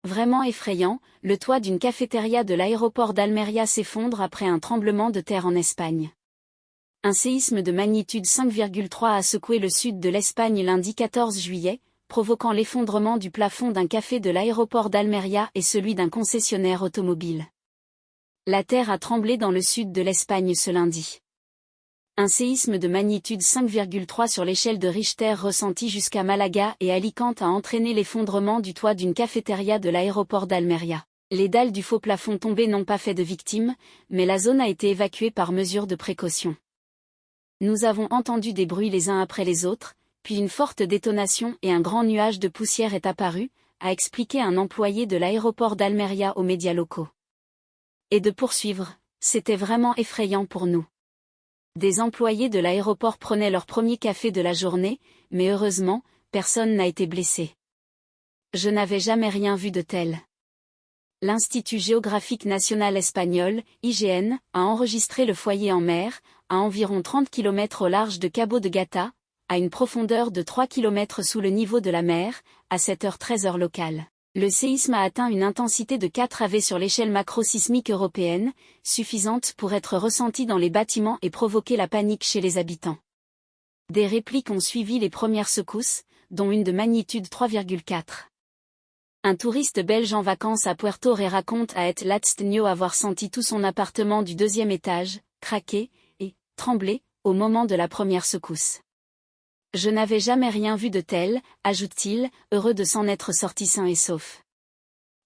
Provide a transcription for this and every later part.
Vraiment effrayant, le toit d'une cafétéria de l'aéroport d'Almería s'effondre après un tremblement de terre en Espagne. Un séisme de magnitude 5,3 a secoué le sud de l'Espagne lundi 14 juillet, provoquant l'effondrement du plafond d'un café de l'aéroport d'Almería et celui d'un concessionnaire automobile. La terre a tremblé dans le sud de l'Espagne ce lundi. Un séisme de magnitude 5,3 sur l'échelle de Richter ressenti jusqu'à Malaga et Alicante a entraîné l'effondrement du toit d'une cafétéria de l'aéroport d'Almería. Les dalles du faux plafond tombé n'ont pas fait de victimes, mais la zone a été évacuée par mesure de précaution. Nous avons entendu des bruits les uns après les autres, puis une forte détonation et un grand nuage de poussière est apparu, a expliqué un employé de l'aéroport d'Almería aux médias locaux. Et de poursuivre, c'était vraiment effrayant pour nous. Des employés de l'aéroport prenaient leur premier café de la journée, mais heureusement, personne n'a été blessé. Je n'avais jamais rien vu de tel. L'Institut géographique national espagnol, IGN, a enregistré le foyer en mer, à environ 30 km au large de Cabo de Gata, à une profondeur de 3 km sous le niveau de la mer, à 7h-13h locale. Le séisme a atteint une intensité de 4 AV sur l'échelle macro-sismique européenne, suffisante pour être ressentie dans les bâtiments et provoquer la panique chez les habitants. Des répliques ont suivi les premières secousses, dont une de magnitude 3,4. Un touriste belge en vacances à Puerto Rey raconte à Het Laatste Nieuws avoir senti tout son appartement du 2e étage craquer et trembler au moment de la première secousse. Je n'avais jamais rien vu de tel, ajoute-t-il, heureux de s'en être sorti sain et sauf.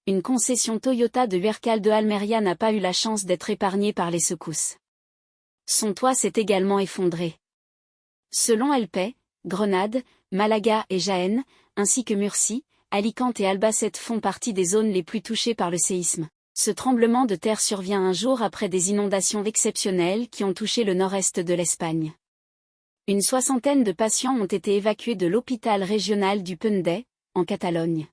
Une concession Toyota de Huércal de Almería n'a pas eu la chance d'être épargnée par les secousses. Son toit s'est également effondré. Selon Elpey, Grenade, Malaga et Jaén, ainsi que Murcie, Alicante et Albacete font partie des zones les plus touchées par le séisme. Ce tremblement de terre survient un jour après des inondations exceptionnelles qui ont touché le nord-est de l'Espagne. Une 60aine de patients ont été évacués de l'hôpital régional du Penedès, en Catalogne.